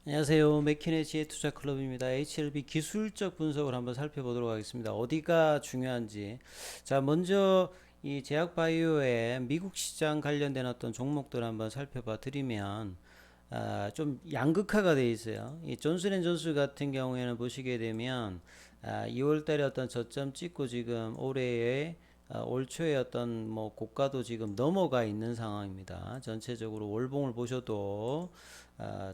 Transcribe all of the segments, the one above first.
안녕하세요. 맥키네지의 투자클럽입니다. HLB 기술적 분석을 한번 살펴보도록 하겠습니다. 어디가 중요한지. 자, 먼저 이 제약바이오의 미국 시장 관련된 어떤 종목들 한번 살펴봐 드리면 좀 양극화가 돼 있어요. 이 존슨앤존슨 같은 경우에는 보시게 되면 2월 달에 어떤 저점 찍고 지금 올해에 올 초에 어떤 뭐 고가도 지금 넘어가 있는 상황입니다. 전체적으로 월봉을 보셔도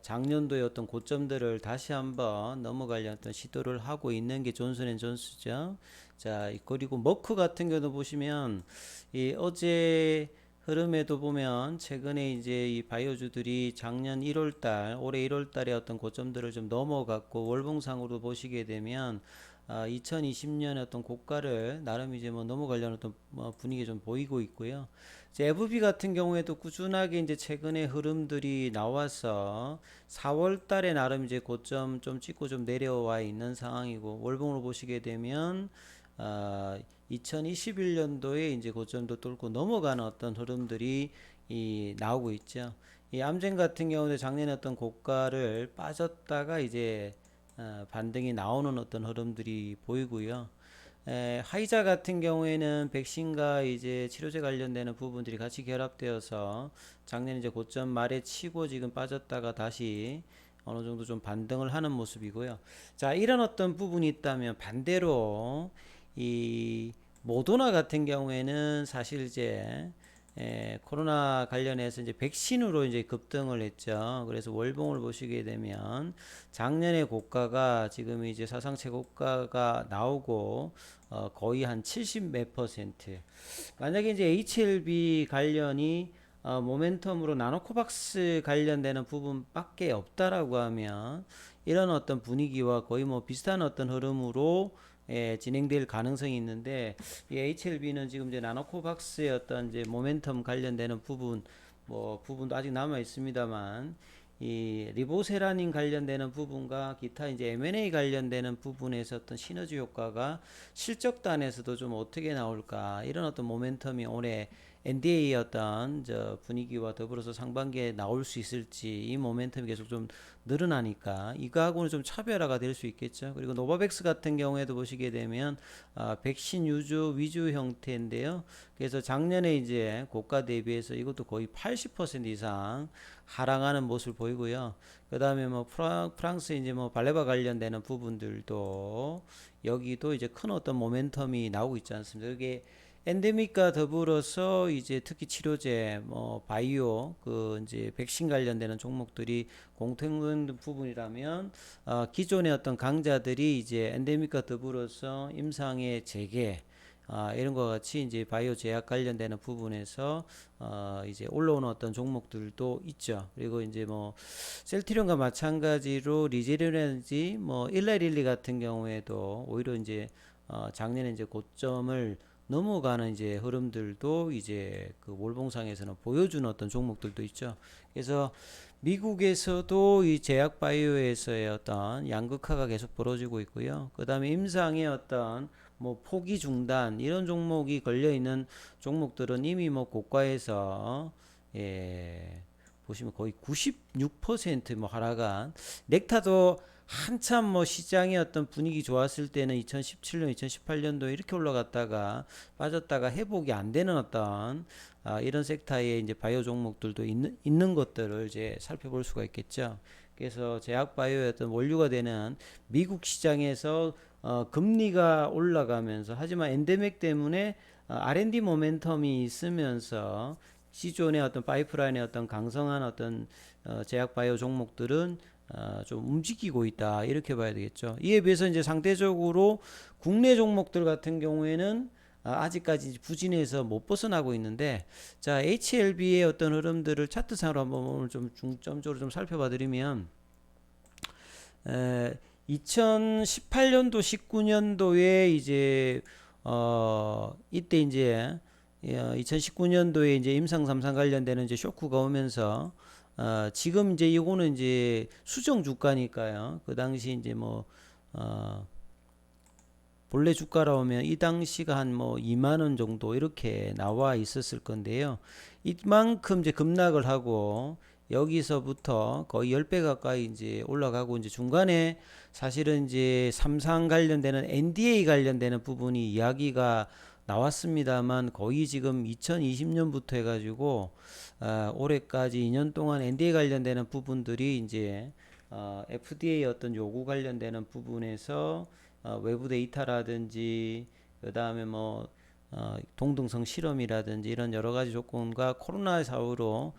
작년도의 어떤 고점들을 다시 한번 넘어가려는 어떤 시도를 하고 있는 게 존슨앤존슨죠. 자, 그리고 머크 같은 경우도 보시면 이 어제 흐름에도 보면 최근에 이제 이 바이오주들이 작년 1월 달, 올해 1월 달에 어떤 고점들을 좀 넘어갔고 월봉상으로 보시게 되면 2020년에 어떤 고가를 나름 이제 뭐 넘어가려는 어떤 분위기 좀 보이고 있고요. 이제 FB 같은 경우에도 꾸준하게 이제 최근에 흐름들이 나와서 4월 달에 나름 이제 고점 좀 찍고 좀 내려와 있는 상황이고 월봉으로 보시게 되면 2021년도에 이제 고점도 뚫고 넘어가는 어떤 흐름들이 나오고 있죠. 이 암젠 같은 경우는 작년에 어떤 고가를 빠졌다가 이제 반등이 나오는 어떤 흐름들이 보이고요. 화이자 같은 경우에는 백신과 이제 치료제 관련되는 부분들이 같이 결합되어서 작년 이제 고점 말에 치고 지금 빠졌다가 다시 어느 정도 좀 반등을 하는 모습이고요. 자, 이런 어떤 부분이 있다면 반대로 이 모더나 같은 경우에는 사실 이제 코로나 관련해서 이제 백신으로 이제 급등을 했죠. 그래서 월봉을 보시게 되면 작년의 고가가 지금 이제 사상 최고가가 나오고 거의 한 70 몇 퍼센트. 만약에 이제 HLB 관련이 모멘텀으로 나노코박스 관련되는 부분밖에 없다라고 하면 이런 어떤 분위기와 거의 뭐 비슷한 어떤 흐름으로 진행될 가능성이 있는데 이 HLB는 지금 이제 나노코박스의 어떤 이제 모멘텀 관련되는 부분 뭐 부분도 아직 남아 있습니다만 이 리보세라닌 관련되는 부분과 기타 이제 M&A 관련되는 부분에서 어떤 시너지 효과가 실적단에서도 좀 어떻게 나올까 이런 어떤 모멘텀이 올해 NDA 어떤 저 분위기와 더불어서 상반기에 나올 수 있을지 이 모멘텀이 계속 좀 늘어나니까 이거하고는 좀 차별화가 될 수 있겠죠. 그리고 노바백스 같은 경우에도 보시게 되면 백신 유주 위주 형태인데요. 그래서 작년에 이제 고가 대비해서 이것도 거의 80% 이상 하락하는 모습을 보이고요. 그 다음에 뭐 프랑스 이제 뭐 발레바 관련되는 부분들도 여기도 이제 큰 어떤 모멘텀이 나오고 있지 않습니까? 이게 엔데믹과 더불어서 이제 특히 치료제, 뭐 바이오, 그 이제 백신 관련되는 종목들이 공통된 부분이라면 기존의 어떤 강자들이 이제 엔데믹과 더불어서 임상의 재개 이런 것 같이 이제 바이오 제약 관련되는 부분에서 이제 올라오는 어떤 종목들도 있죠. 그리고 이제 뭐 셀트리온과 마찬가지로 리제리온이라든지 뭐 일라릴리 같은 경우에도 오히려 이제 작년에 이제 고점을 넘어가는 이제 흐름들도 이제 그 월봉상에서는 보여주는 어떤 종목들도 있죠. 그래서 미국에서도 이 제약 바이오에서의 어떤 양극화가 계속 벌어지고 있고요. 그 다음에 임상의 어떤 뭐 포기 중단 이런 종목이 걸려 있는 종목들은 이미 뭐 고가에서 보시면 거의 96%뭐 하락한 넥타도 한참 뭐 시장의 어떤 분위기 좋았을 때는 2017년, 2018년도 이렇게 올라갔다가 빠졌다가 회복이 안 되는 어떤 이런 섹터의 이제 바이오 종목들도 있는 것들을 이제 살펴볼 수가 있겠죠. 그래서 제약 바이오의 어떤 원료가 되는 미국 시장에서 금리가 올라가면서 하지만 엔데믹 때문에 R&D 모멘텀이 있으면서 시존의 어떤 파이프라인의 어떤 강성한 어떤 제약 바이오 종목들은 좀 움직이고 있다 이렇게 봐야 되겠죠. 이에 비해서 이제 상대적으로 국내 종목들 같은 경우에는 아직까지 부진해서 못 벗어나고 있는데 자 HLB의 어떤 흐름들을 차트상으로 한번 오늘 좀 중점적으로 좀 살펴봐 드리면 2018년도 19년도에 이제 이때 이제 2019년도에 이제 임상 3상 관련되는 이제 쇼크가 오면서 지금 이제 이거는 이제 수정 주가니까요. 그 당시 이제 뭐 본래 주가로 오면 이 당시가 한 뭐 2만 원 정도 이렇게 나와 있었을 건데요. 이만큼 이제 급락을 하고 여기서부터 거의 10배 가까이 이제 올라가고 이제 중간에 사실은 이제 삼상 관련되는 NDA 관련되는 부분이 이야기가 나왔습니다만 거의 지금 2020년부터 해가지고 올해까지 2년 동안 NDA 관련되는 부분들이 이제 FDA 어떤 요구 관련되는 부분에서 외부 데이터라든지 그 다음에 뭐 동등성 실험이라든지 이런 여러 가지 조건과 코로나 사후로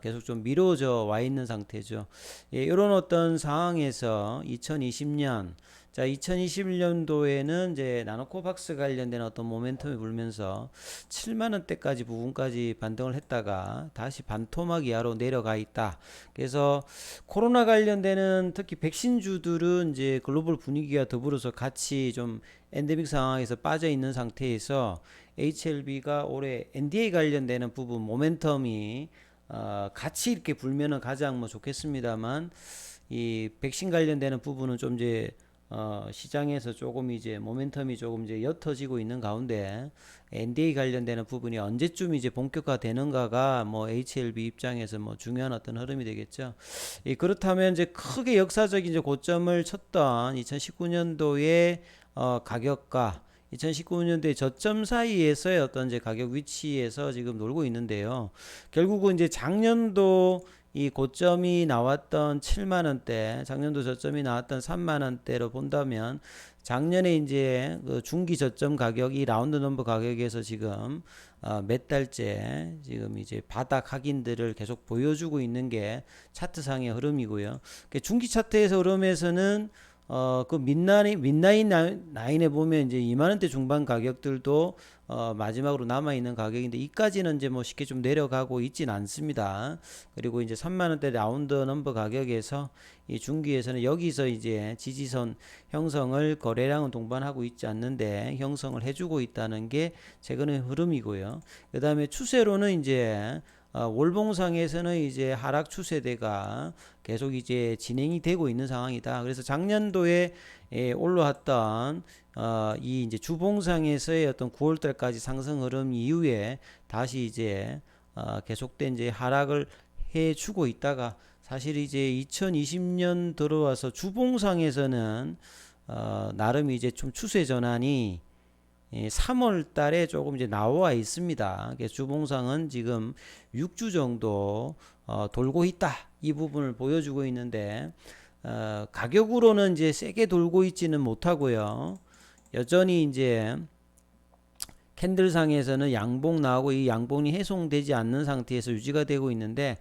계속 좀 미뤄져 와 있는 상태죠. 예, 이런 어떤 상황에서 2020년, 자, 2021년도에는 이제 나노코박스 관련된 어떤 모멘텀이 불면서 7만 원대까지 부분까지 반등을 했다가 다시 반토막 이하로 내려가 있다. 그래서 코로나 관련되는 특히 백신주들은 이제 글로벌 분위기와 더불어서 같이 좀 엔데믹 상황에서 빠져 있는 상태에서 HLB가 올해 NDA 관련되는 부분 모멘텀이 같이 이렇게 불면은 가장 뭐 좋겠습니다만 이 백신 관련되는 부분은 좀 이제 시장에서 조금 이제 모멘텀이 조금 이제 옅어지고 있는 가운데 NDA 관련되는 부분이 언제쯤 이제 본격화되는가가 뭐 HLB 입장에서 뭐 중요한 어떤 흐름이 되겠죠. 그렇다면 이제 크게 역사적인 이제 고점을 쳤던 2019년도의 가격과 2019년도에 저점 사이에서의 어떤 이제 가격 위치에서 지금 놀고 있는데요. 결국은 이제 작년도 이 고점이 나왔던 7만 원대, 작년도 저점이 나왔던 3만 원대로 본다면 작년에 이제 그 중기 저점 가격이 라운드 넘버 가격에서 지금 몇 달째 지금 이제 바닥 확인들을 계속 보여주고 있는 게 차트상의 흐름이고요. 중기 차트에서 흐름에서는 그 mid라인 라인에 보면 이제 2만원대 중반 가격들도 마지막으로 남아있는 가격인데 이까지는 이제 뭐 쉽게 좀 내려가고 있진 않습니다. 그리고 이제 3만원대 라운드 넘버 가격에서 이 중기에서는 여기서 이제 지지선 형성을 거래량은 동반하고 있지 않는데 형성을 해주고 있다는 게 최근의 흐름이고요. 그 다음에 추세로는 이제 월봉상에서는 이제 하락 추세대가 계속 이제 진행이 되고 있는 상황이다. 그래서 작년도에 올라왔던 이 이제 주봉상에서의 어떤 9월달까지 상승 흐름 이후에 다시 이제 계속된 이제 하락을 해주고 있다가 사실 이제 2020년 들어와서 주봉상에서는 나름 이제 좀 추세 전환이 3월 달에 조금 이제 나와 있습니다. 그래서 주봉상은 지금 6주 정도 돌고 있다. 이 부분을 보여주고 있는데 가격으로는 이제 세게 돌고 있지는 못하고요. 여전히 이제 캔들상에서는 양봉 나오고 이 양봉이 해송되지 않는 상태에서 유지가 되고 있는데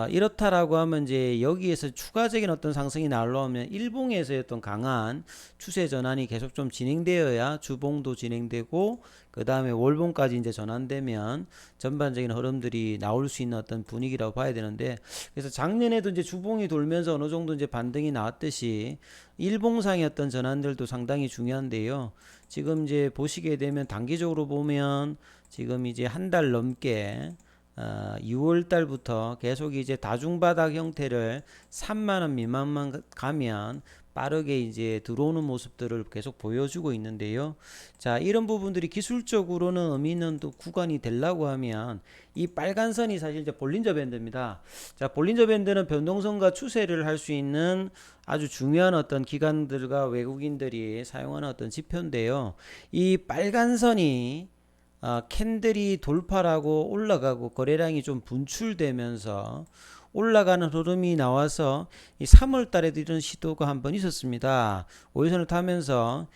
이렇다라고 하면 이제 여기에서 추가적인 어떤 상승이 나오려면 일봉에서의 어떤 강한 추세 전환이 계속 좀 진행되어야 주봉도 진행되고 그 다음에 월봉까지 이제 전환되면 전반적인 흐름들이 나올 수 있는 어떤 분위기라고 봐야 되는데 그래서 작년에도 이제 주봉이 돌면서 어느 정도 이제 반등이 나왔듯이 일봉상의 어떤 전환들도 상당히 중요한데요. 지금 이제 보시게 되면 단기적으로 보면 지금 이제 한 달 넘게 6월 달부터 계속 이제 다중바닥 형태를 3만원 미만만 가면 빠르게 이제 들어오는 모습들을 계속 보여주고 있는데요. 자, 이런 부분들이 기술적으로는 의미 있는 또 구간이 되려고 하면 이 빨간 선이 사실 이제 볼린저 밴드입니다. 자, 볼린저 밴드는 변동성과 추세를 할 수 있는 아주 중요한 어떤 기관들과 외국인들이 사용하는 어떤 지표인데요. 이 빨간 선이 캔들이 돌파라고 올라가고 거래량이 좀 분출되면서 올라가는 흐름이 나와서 이 3월 달에도 이런 시도가 한번 있었습니다. 5일선을 타면서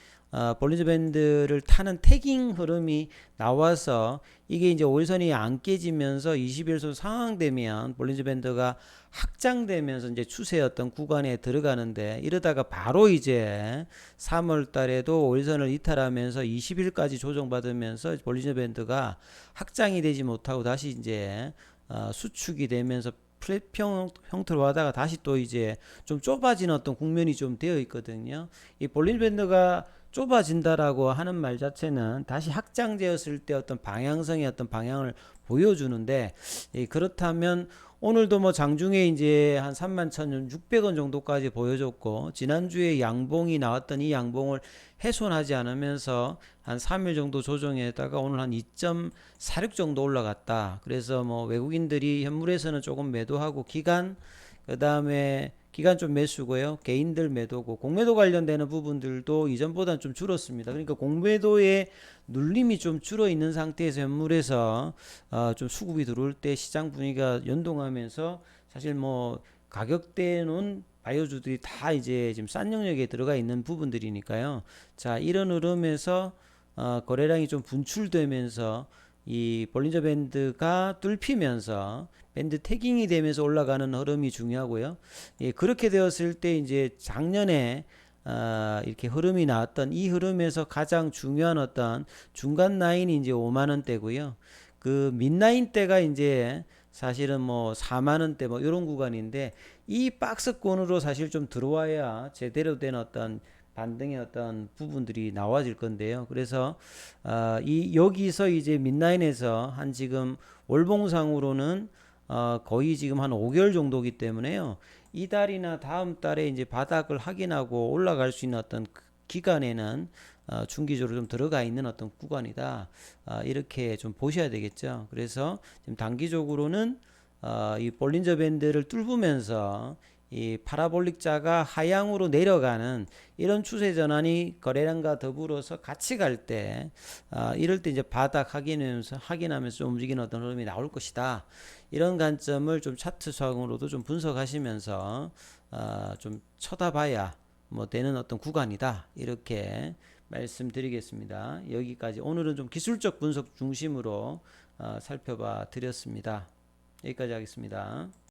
볼린저 밴드를 타는 태깅 흐름이 나와서 이게 이제 5일선이 안 깨지면서 21선 상황되면 볼린저 밴드가 확장되면서 이제 추세 어떤 구간에 들어가는데 이러다가 바로 이제 3월 달에도 5일선을 이탈하면서 20일까지 조정받으면서 볼린저 밴드가 확장이 되지 못하고 다시 이제 수축이 되면서 플랫평 형태로 하다가 다시 또 이제 좀 좁아지는 어떤 국면이 좀 되어 있거든요. 이 볼린저 밴드가 좁아진다라고 하는 말 자체는 다시 확장되었을 때 어떤 방향성의 어떤 방향을 보여주는데 그렇다면 오늘도 뭐 장중에 이제 한 31,600원 정도까지 보여줬고, 지난주에 양봉이 나왔던 이 양봉을 훼손하지 않으면서 한 3일 정도 조정했다가 오늘 한 2.46 정도 올라갔다. 그래서 뭐 외국인들이 현물에서는 조금 매도하고 그 다음에 기관 좀 매수고요. 개인들 매도고, 공매도 관련되는 부분들도 이전보다는 좀 줄었습니다. 그러니까 공매도의 눌림이 좀 줄어 있는 상태에서 현물에서 좀 수급이 들어올 때 시장 분위기가 연동하면서, 사실 뭐 가격대는 바이오주들이 다 이제 지금 싼 영역에 들어가 있는 부분들이니까요. 자, 이런 흐름에서 거래량이 좀 분출되면서 이 볼린저 밴드가 뚫히면서 밴드 태깅이 되면서 올라가는 흐름이 중요하고요. 예, 그렇게 되었을 때 이제 작년에 이렇게 흐름이 나왔던 이 흐름에서 가장 중요한 어떤 중간 라인이 이제 5만 원대고요. 그 민라인 대가 이제 사실은 뭐 4만 원대 뭐 이런 구간인데, 이 박스권으로 사실 좀 들어와야 제대로 된 어떤 반등의 어떤 부분들이 나와질 건데요. 그래서 이 여기서 이제 민라인에서 한 지금 월봉상으로는 거의 지금 한 5개월 정도기 때문에요. 이달이나 다음 달에 이제 바닥을 확인하고 올라갈 수 있는 어떤 기간에는 중기적으로 좀 들어가 있는 어떤 구간이다. 이렇게 좀 보셔야 되겠죠. 그래서 지금 단기적으로는 이 볼린저 밴드를 뚫으면서 이 파라볼릭 자가 하향으로 내려가는 이런 추세 전환이 거래량과 더불어서 같이 갈 때, 이럴 때 이제 바닥 확인하면서 좀 움직이는 어떤 흐름이 나올 것이다. 이런 관점을 좀 차트상으로도 좀 분석하시면서 좀 쳐다봐야 뭐 되는 어떤 구간이다. 이렇게 말씀드리겠습니다. 여기까지 오늘은 좀 기술적 분석 중심으로 살펴봐 드렸습니다. 여기까지 하겠습니다.